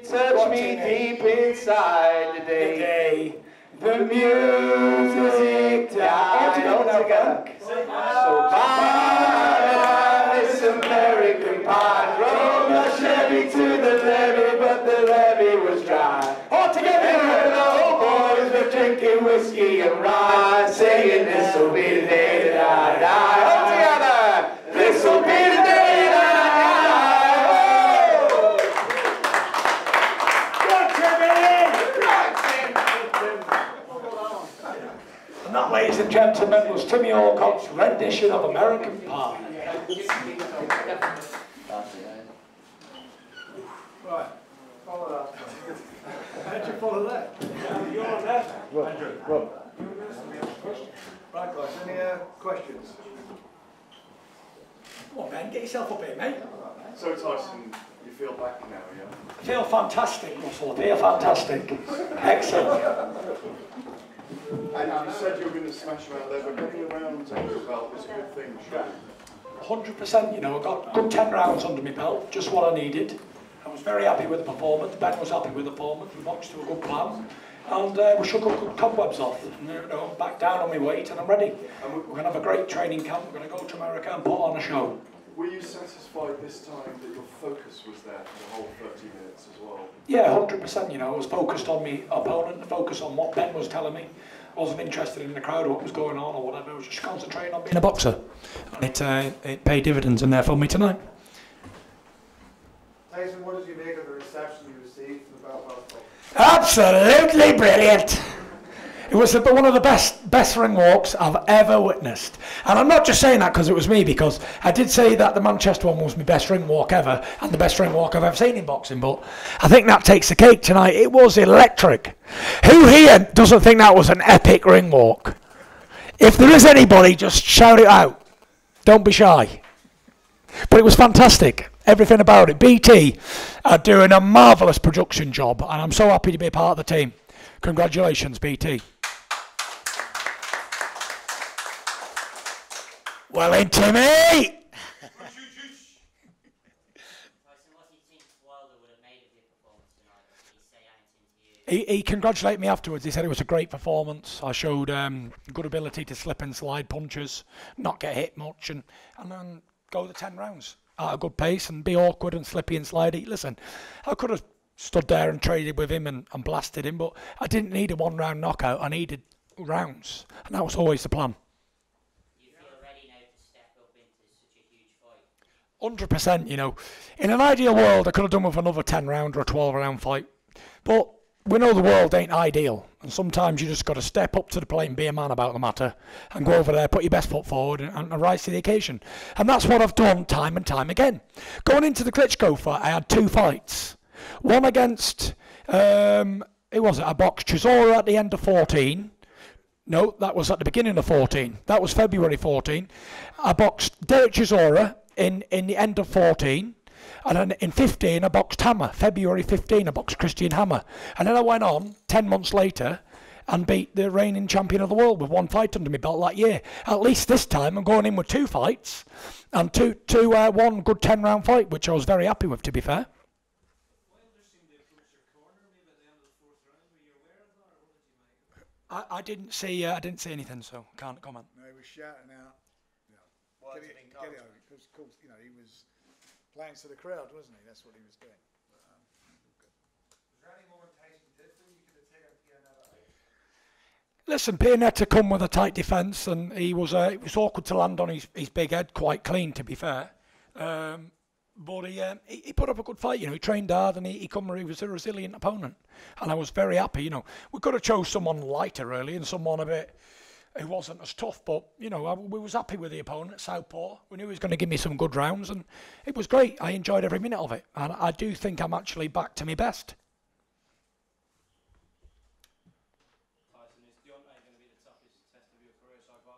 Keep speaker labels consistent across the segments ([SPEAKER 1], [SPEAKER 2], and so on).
[SPEAKER 1] Touch me deep inside today. The music died all together. So bye, this American pie. Drove the Chevy to the levee, but the levee was dry. All together, and the old boys were drinking whiskey and rye, saying this'll be the day that I die. All together, this'll be the day that I die.
[SPEAKER 2] And that, ladies and gentlemen, was Timmy Alcott's rendition of American Pie.
[SPEAKER 3] Right, follow that. How'd you follow that? You're on that. Andrew. Right, guys, any questions?
[SPEAKER 2] Come on, Ben, get yourself up here, mate.
[SPEAKER 4] So, Tyson, you feel back now, yeah?
[SPEAKER 2] I feel fantastic, Russell. I feel fantastic. Excellent.
[SPEAKER 4] And you said you were going to smash around there, but getting around under your belt is a good thing, surely.
[SPEAKER 2] 100%, you know, I got good 10 rounds under my belt, just what I needed. I was very happy with the performance. Ben was happy with the performance. We boxed to a good plan. And we shook up good cobwebs off. And, you know, I'm back down on my weight and I'm ready. And we're going to have a great training camp. We're going to go to America and put on a show.
[SPEAKER 4] Were you satisfied this time that your focus was there for the whole 30 minutes as well?
[SPEAKER 2] Yeah, 100%, you know. I was focused on my opponent, focused on what Ben was telling me. I wasn't interested in the crowd or what was going on or whatever. I was just concentrating on being a boxer. And it paid dividends in there for me tonight.
[SPEAKER 3] Tyson, what did you make of the reception you received from the Belfast Club?
[SPEAKER 2] Absolutely brilliant. It was one of the best ring walks I've ever witnessed. And I'm not just saying that because it was me, because I did say that the Manchester one was my best ring walk ever and the best ring walk I've ever seen in boxing, but I think that takes the cake tonight. It was electric. Who here doesn't think that was an epic ring walk? If there is anybody, just shout it out. Don't be shy. But it was fantastic. Everything about it. BT are doing a marvellous production job, and I'm so happy to be a part of the team. Congratulations, BT. Well in, Timmy!
[SPEAKER 5] Tyson, what do you think Wilder would have made of your performance tonight? What did he say out into you?
[SPEAKER 2] He congratulated me afterwards. He said it was a great performance. I showed good ability to slip and slide punches, not get hit much, and then go the 10 rounds at a good pace and be awkward and slippy and slidey. Listen, I could have stood there and traded with him and blasted him, but I didn't need a one-round knockout. I needed rounds, and that was always the plan. 100%, you know. In an ideal world, I could have done with another 10 round or a 12 round fight. But we know the world ain't ideal. And sometimes you just got to step up to the plate and be a man about the matter. And go over there, put your best foot forward and rise to the occasion. And that's what I've done time and time again. Going into the Klitschko fight, I had 2 fights. One against, who was it? I boxed Chisora at the end of 14. No, that was at the beginning of 14. That was February 14. I boxed Derek Chisora in the end of 14, and then in 15 I boxed Hammer. February 15 I boxed Christian Hammer, and then I went on 10 months later and beat the reigning champion of the world with 1 fight under my belt that year. At least this time I'm going in with 2 fights and one good 10 round fight, which I was very happy with, to be fair. I didn't see anything, so can't comment.
[SPEAKER 3] No, he was shouting out. Get it out. Because, of course, you know, he was playing to the crowd, wasn't he? That's what he was doing. Was there any more Tyson did that you could have taken Pianeta?
[SPEAKER 2] Listen, Pianeta come with a tight defence, and it was awkward to land on his big head, quite clean, to be fair. But he put up a good fight, you know. He trained hard, and he was a resilient opponent, and I was very happy. You know, we could have chose someone lighter really, and someone a bit who wasn't as tough, but you know, we was happy with the opponent, Southpaw. We knew he was going to give me some good rounds, and it was great. I enjoyed every minute of it, and I do think I'm actually back to my best.
[SPEAKER 6] Tyson, is Deontay going to be the toughest test of your career so far?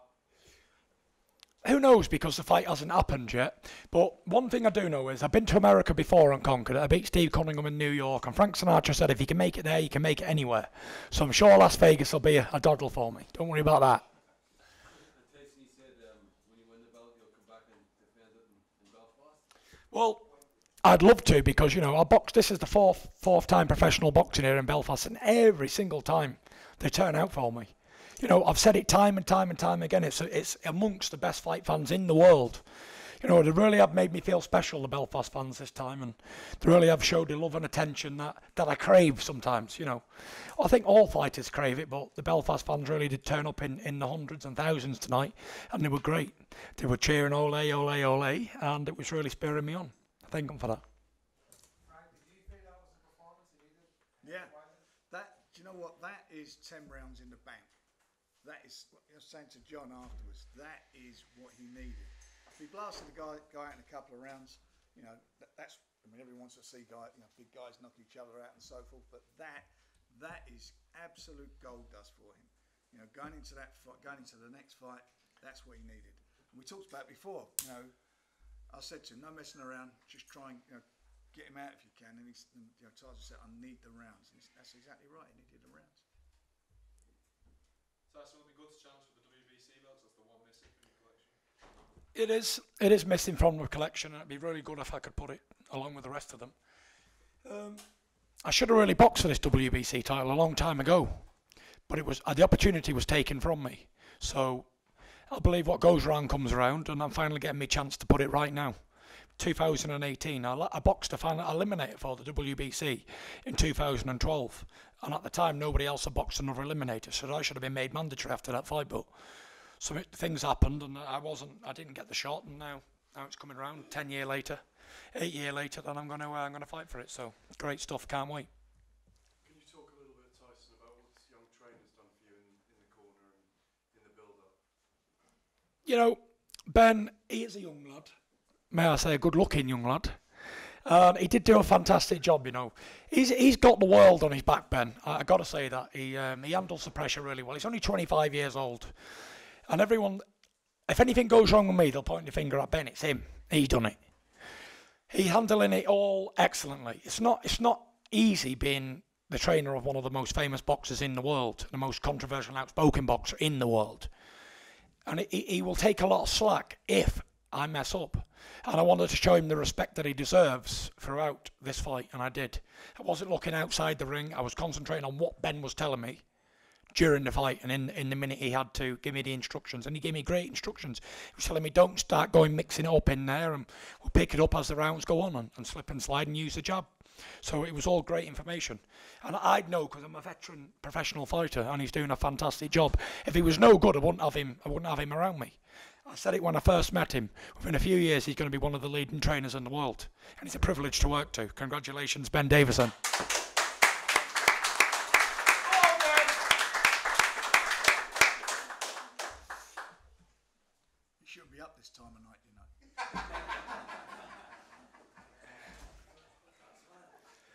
[SPEAKER 2] Who knows, because the fight hasn't happened yet. But one thing I do know is I've been to America before and conquered it. I beat Steve Cunningham in New York, and Frank Sinatra said if you can make it there, you can make it anywhere. So I'm sure Las Vegas will be a doddle for me. Don't worry about that.
[SPEAKER 6] Tyson, he said when you win the belt, you'll come back and defend it in Belfast.
[SPEAKER 2] Well, I'd love to, because, you know, this is the fourth time professional boxing here in Belfast, and every single time they turn out for me. You know, I've said it time and time and time again, it's amongst the best fight fans in the world. You know, they really have made me feel special, the Belfast fans, this time, and they really have showed the love and attention that I crave sometimes, you know. I think all fighters crave it, but the Belfast fans really did turn up in the hundreds and thousands tonight, and they were great. They were cheering ole, ole, ole, and it was really spurring me on. I thank them for that.
[SPEAKER 3] Frank, did you feel that was the performance he needed? Yeah, do you know what, that is 10 rounds in the bank. That is, what I was saying to John afterwards, that is what he needed. If he blasted the guy out in a couple of rounds, you know, that's, I mean, everyone wants to see big guys knock each other out and so forth, but that is absolute gold dust for him. You know, going into that fight, going into the next fight, that's what he needed. And we talked about it before, you know, I said to him, no messing around, just try and, you know, get him out if you can. And Tyson said, I need the rounds. And that's exactly right, he needed the rounds.
[SPEAKER 6] Tyson, will be good chance for the WBC belts. That's the one missing from your collection.
[SPEAKER 2] It is missing from the collection, and it'd be really good if I could put it along with the rest of them. I should have really boxed for this WBC title a long time ago, but it was the opportunity was taken from me. So I believe what goes around comes around, and I'm finally getting my chance to put it right now. 2018, I boxed a final eliminator for the WBC in 2012, and at the time nobody else had boxed another eliminator, so I should have been made mandatory after that fight, but things happened and I didn't get the shot, and now it's coming around 8 years later, then I'm gonna fight for it. So great stuff, can't wait.
[SPEAKER 4] Can you talk a little bit, Tyson, about what this young trainer's done for you in the corner and in the build-up?
[SPEAKER 2] You know, Ben, he is a young lad. May I say, a good-looking young lad. And he did do a fantastic job, you know. He's got the world on his back, Ben. I got to say that. He handles the pressure really well. He's only 25 years old. And everyone, if anything goes wrong with me, they'll point the finger at Ben. It's him. He's done it. He's handling it all excellently. It's not easy being the trainer of one of the most famous boxers in the world, the most controversial and outspoken boxer in the world. And he will take a lot of slack if I mess up. And I wanted to show him the respect that he deserves throughout this fight, and I did. I wasn't looking outside the ring. I was concentrating on what Ben was telling me during the fight, and in the minute he had to give me the instructions, and he gave me great instructions. He was telling me, don't start mixing it up in there, and we'll pick it up as the rounds go on, and slip and slide and use the jab. So it was all great information. And I'd know, because I'm a veteran professional fighter, and he's doing a fantastic job. If he was no good, I wouldn't have him around me. I said it when I first met him. Within a few years, he's going to be one of the leading trainers in the world. And it's a privilege to work to. Congratulations, Ben Davison.
[SPEAKER 3] You shouldn't be up this time of night, you know.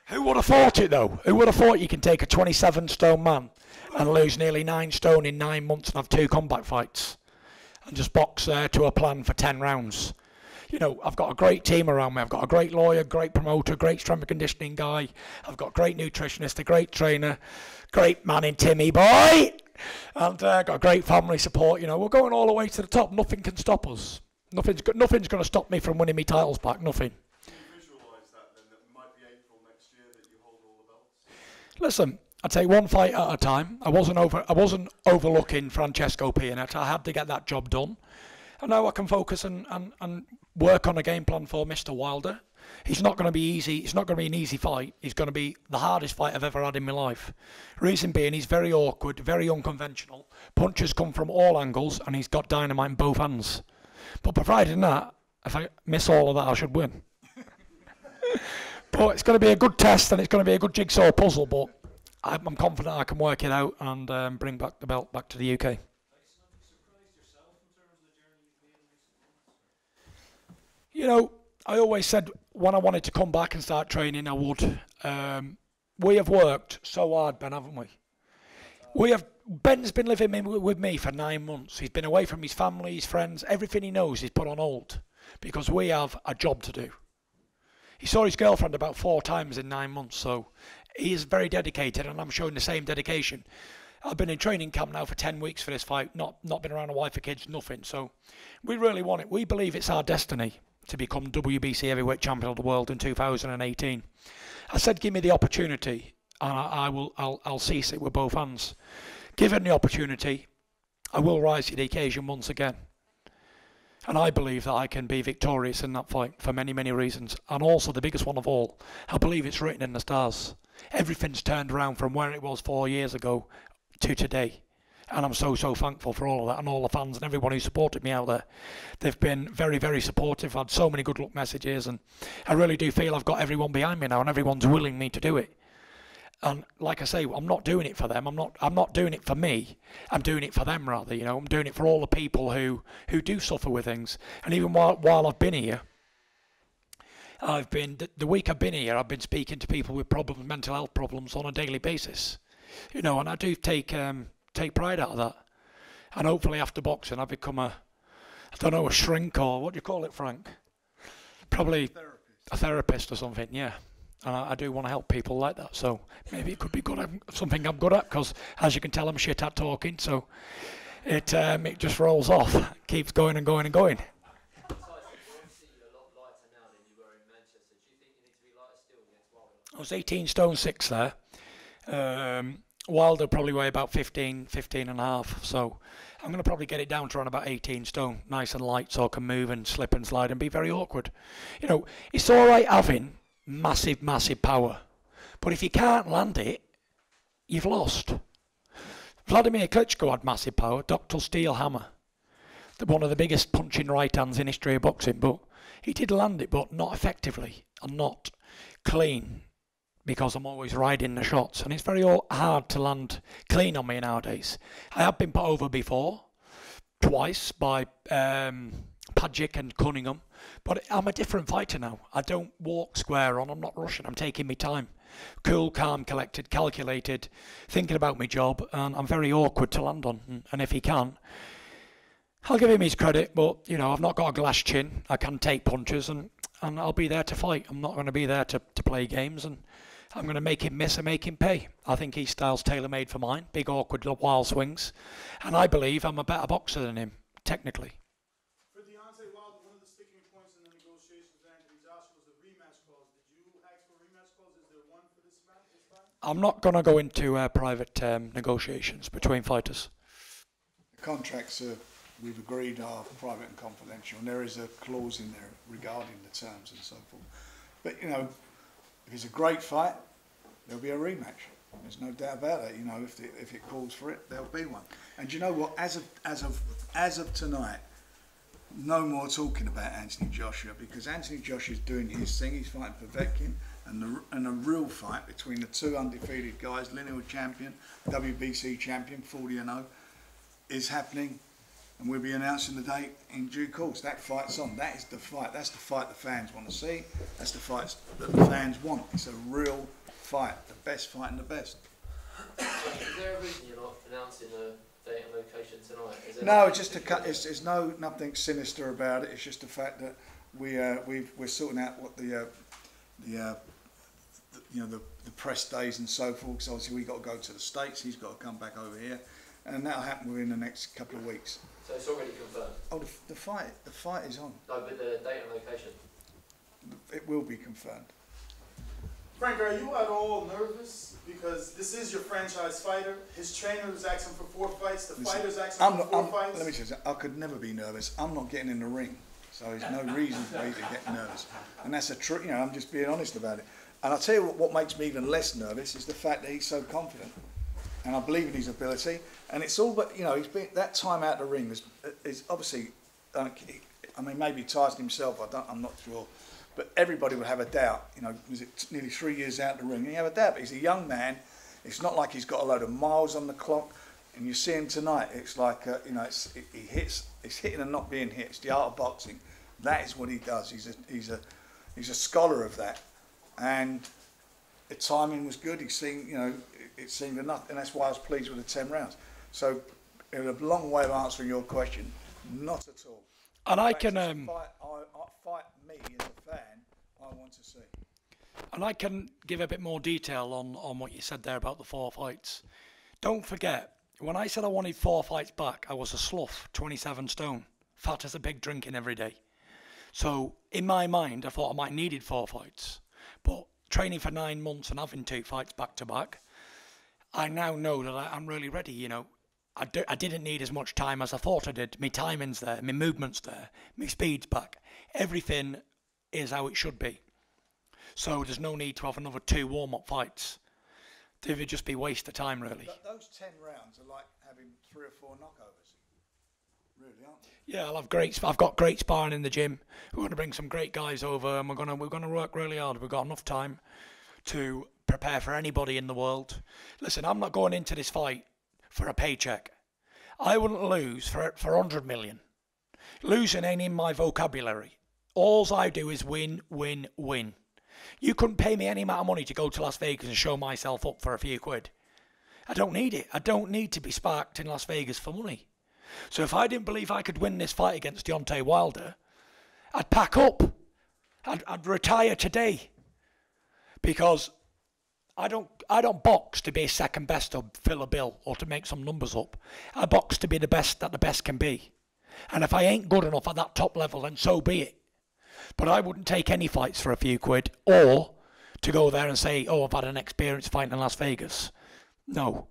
[SPEAKER 2] Who would have thought it, though? Who would have thought you can take a 27-stone man and lose nearly 9 stone in 9 months and have 2 combat fights? And just box to a plan for 10 rounds. You know, I've got a great team around me. I've got a great lawyer, great promoter, great strength and conditioning guy. I've got a great nutritionist, a great trainer, great man in Timmy boy, and got a great family support. You know, we're going all the way to the top. Nothing can stop us. Nothing's going to stop me from winning me titles back. Nothing.
[SPEAKER 4] Can you visualise that then? That it might be April next year that you hold all the belts.
[SPEAKER 2] Listen, I take one fight at a time. I wasn't overlooking Francesco Pianeta. I had to get that job done. And now I can focus and work on a game plan for Mr. Wilder. He's not going to be easy. It's not going to be an easy fight. It's going to be the hardest fight I've ever had in my life. Reason being, he's very awkward, very unconventional. Punches come from all angles, and he's got dynamite in both hands. But providing that, if I miss all of that, I should win. But it's going to be a good test, and it's going to be a good jigsaw puzzle, but I'm confident I can work it out and bring back the belt back to the UK. You know, I always said when I wanted to come back and start training, I would. We have worked so hard, Ben, haven't we? Ben's been living with me for 9 months. He's been away from his family, his friends, everything he knows he's put on hold because we have a job to do. He saw his girlfriend about 4 times in 9 months, so he is very dedicated, and I'm showing the same dedication. I've been in training camp now for 10 weeks for this fight, not been around a wife or kids, nothing. So we really want it. We believe it's our destiny to become WBC heavyweight champion of the world in 2018. I said, give me the opportunity, and I'll seize it with both hands. Given the opportunity, I will rise to the occasion once again. And I believe that I can be victorious in that fight for many, many reasons. And also, the biggest one of all, I believe it's written in the stars. Everything's turned around from where it was 4 years ago to today. And I'm so thankful for all of that, and all the fans and everyone who supported me out there. They've been very, very supportive. I've had so many good luck messages, and I really do feel I've got everyone behind me now, and everyone's willing me to do it. And like I say, I'm not doing it for them. I'm not doing it for me. I'm doing it for them, rather. You know, I'm doing it for all the people who do suffer with things. And even while I've been here, the week I've been here, I've been speaking to people with problems, mental health problems, on a daily basis. You know, and I do take pride out of that. And hopefully after boxing, I become a shrink, or what do you call it, Frank? Probably a therapist or something. Yeah. And I do want to help people like that, so maybe it could be something I'm good at, because as you can tell, I'm shit at talking, so it just rolls off, keeps going and going and going. I was 18 stone 6 there. Wilder probably weigh about 15 and a half, so I'm going to probably get it down to around about 18 stone, nice and light, so I can move and slip and slide and be very awkward. You know, it's all right having massive power, but if you can't land it, you've lost. Vladimir Klitschko had massive power, Dr. Steel Hammer, one of the biggest punching right hands in history of boxing, but he did land it, but not effectively and not clean, because I'm always riding the shots, and it's very hard to land clean on me nowadays. I have been put over before, twice, by Padgett and Cunningham, but I'm a different fighter now. I don't walk square on, I'm not rushing, I'm taking my time. Cool, calm, collected, calculated, thinking about my job, and I'm very awkward to land on. And if he can, I'll give him his credit, but, you know, I've not got a glass chin. I can take punches, and I'll be there to fight. I'm not going to be there to play games, and I'm going to make him miss and make him pay. I think his style's tailor-made for mine, big, awkward, wild swings, and I believe I'm a better boxer than him, technically.
[SPEAKER 3] For Deontay Wilder, one of the sticking points in the negotiations with Anthony Joshua was the rematch clause. Did you ask for a rematch clause? Is there one for this fight?
[SPEAKER 2] I'm not going to go into private negotiations between fighters.
[SPEAKER 3] The contracts we've agreed are private and confidential, and there is a clause in there regarding the terms and so forth. But, you know, if it's a great fight, there'll be a rematch. There's no doubt about it. You know, if it calls for it, there'll be one. And you know what? As of tonight, no more talking about Anthony Joshua, because Anthony Joshua's doing his thing. He's fighting Povetkin, and a real fight between the two undefeated guys, lineal champion, WBC champion, 40-0, is happening. And we'll be announcing the date in due course. That fight's on. That is the fight. That's the fight the fans want to see. That's the fight that the fans want. It's a real fight. The best fight and the best.
[SPEAKER 7] Is there a reason you're not announcing a date and location tonight?
[SPEAKER 3] No, it's just it's nothing sinister about it. It's just the fact that we're sorting out what the press days and so forth. Because obviously we got to go to the States. He's got to come back over here, and that'll happen within the next couple of weeks.
[SPEAKER 7] So it's already confirmed?
[SPEAKER 3] Oh, the fight is on.
[SPEAKER 7] No, but the date and location?
[SPEAKER 3] It will be confirmed.
[SPEAKER 8] Frank, are you at all nervous? Because this is your franchise fighter. His trainer is asking for 4 fights. The fighter's asking for 4 fights.
[SPEAKER 3] Let me tell you, I could never be nervous. I'm not getting in the ring, so there's no reason for me to get nervous. And that's you know, I'm just being honest about it. And I'll tell you what makes me even less nervous is the fact that he's so confident. And I believe in his ability, and it's all. But you know, he's been that time out the ring is obviously. I mean, maybe Tyson himself. I'm not sure, but everybody would have a doubt. You know, was it nearly 3 years out the ring? And you have a doubt, but he's a young man. It's not like he's got a load of miles on the clock. And you see him tonight. It's like you know, he hits. It's hitting and not being hit. It's the art of boxing. That is what he does. He's a scholar of that, and the timing was good. He seemed, you know. It seemed enough, and that's why I was pleased with the 10 rounds. So, in a long way of answering your question, not at all.
[SPEAKER 2] And I can
[SPEAKER 3] fight me as a fan. I want to see.
[SPEAKER 2] And I can give a bit more detail on what you said there about the 4 fights. Don't forget, when I said I wanted 4 fights back, I was a slough, 27 stone, fat as a pig, drinking every day. So in my mind, I thought I might needed 4 fights. But training for 9 months and having 2 fights back to back, I now know that I'm really ready, you know. I didn't need as much time as I thought I did. My timing's there, my movement's there, my speed's back. Everything is how it should be. So there's no need to have another 2 warm-up fights. They would just be waste of time, really.
[SPEAKER 3] But those 10 rounds are like having 3 or 4 knockovers. Really, aren't they?
[SPEAKER 2] Yeah, I've got great sparring in the gym. We're going to bring some great guys over, and we're going to work really hard. We've got enough time to prepare for anybody in the world. Listen, I'm not going into this fight for a paycheck. I wouldn't lose for 100 million. Losing ain't in my vocabulary. All I do is win, win, win. You couldn't pay me any amount of money to go to Las Vegas and show myself up for a few quid. I don't need it. I don't need to be sparked in Las Vegas for money. So if I didn't believe I could win this fight against Deontay Wilder, I'd pack up. I'd retire today. Because I don't box to be second best or fill a bill or to make some numbers up. I box to be the best that the best can be. And if I ain't good enough at that top level, then so be it. But I wouldn't take any fights for a few quid or to go there and say, oh, I've had an experience fighting in Las Vegas. No.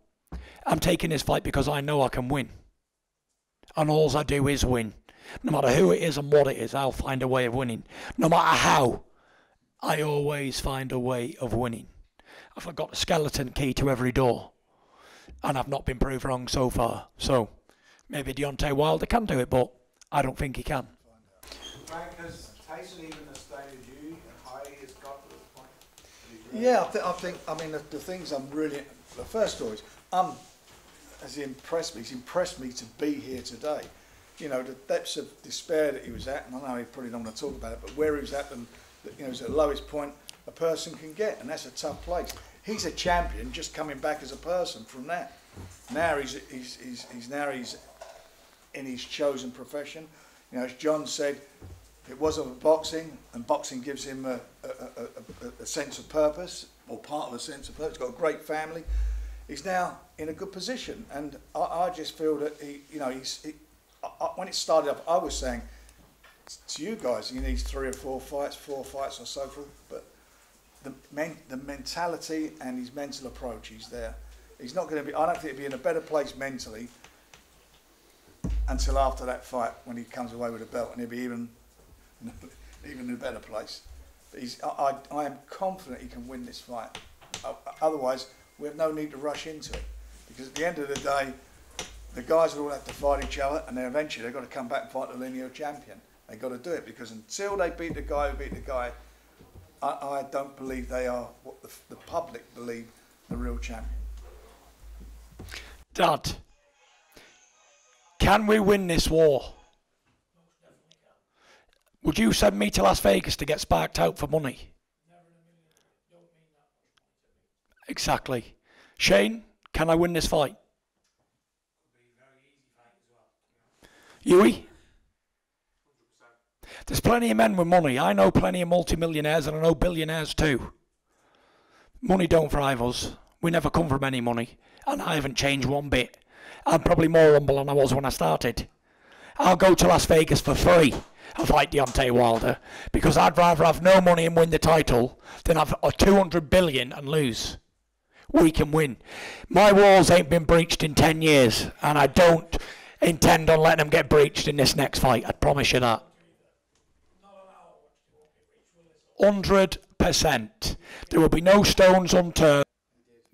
[SPEAKER 2] I'm taking this fight because I know I can win. And all I do is win. No matter who it is and what it is, I'll find a way of winning. No matter how, I always find a way of winning. I've got a skeleton key to every door. And I've not been proved wrong so far. So, maybe Deontay Wilder can do it, but I don't think he can.
[SPEAKER 9] Frank, has Tyson even astounded you and how he has got to this point?
[SPEAKER 3] Yeah, I think, the things I'm really, the first story is, he's impressed me to be here today. You know, the depths of despair that he was at, and I know he probably don't want to talk about it, but where he was at, and you know, was at the lowest point a person can get, and that's a tough place. He's a champion, just coming back as a person from that. Now he's in his chosen profession. You know, as John said, it wasn't boxing, and boxing gives him a sense of purpose, or part of a sense of purpose. He's got a great family. He's now in a good position, and I just feel that when it started up, I was saying to you guys, he needs 3 or 4 fights or so forth, but the mentality and his mental approach, he's there. He's not going to be, I don't think he'll be in a better place mentally until after that fight when he comes away with a belt, and he'll be even in a better place. But I am confident he can win this fight. Otherwise, we have no need to rush into it, because at the end of the day, the guys will all have to fight each other, and then eventually they've got to come back and fight the lineal champion. They've got to do it, because until they beat the guy who beat the guy, I don't believe they are what the public believe the real champion.
[SPEAKER 2] Dad, can we win this war? Would you send me to Las Vegas to get sparked out for money? Exactly. Shane, can I win this fight? Huey? There's plenty of men with money. I know plenty of multimillionaires, and I know billionaires too. Money don't thrive us. We never come from any money, and I haven't changed one bit. I'm probably more humble than I was when I started. I'll go to Las Vegas for free and fight Deontay Wilder, because I'd rather have no money and win the title than have 200 billion and lose. We can win. My walls ain't been breached in 10 years, and I don't intend on letting them get breached in this next fight. I promise you that. 100%. There will be no stones unturned,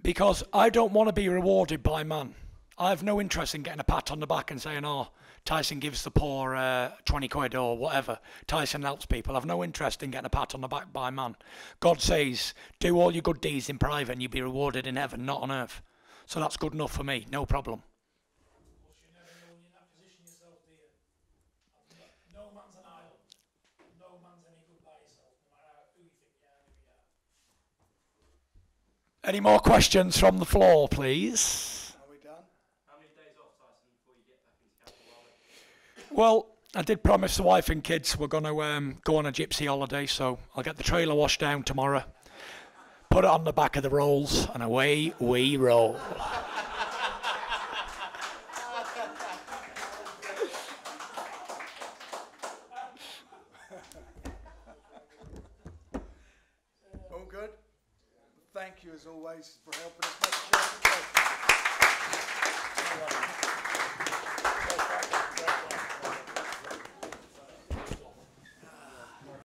[SPEAKER 2] because I don't want to be rewarded by man. I have no interest in getting a pat on the back and saying, oh, Tyson gives the poor 20 quid or whatever. Tyson helps people. I've no interest in getting a pat on the back by man. God says, do all your good deeds in private and you'll be rewarded in heaven, not on earth. So that's good enough for me, no problem. Any more questions from the floor, please?
[SPEAKER 3] Are we done?
[SPEAKER 6] How many days off, Tyson, before you get back into Camp?
[SPEAKER 2] Well, I did promise the wife and kids we're going to go on a gypsy holiday, so I'll get the trailer washed down tomorrow, put it on the back of the rolls, and away we roll.
[SPEAKER 3] guys, for helping us make the show today.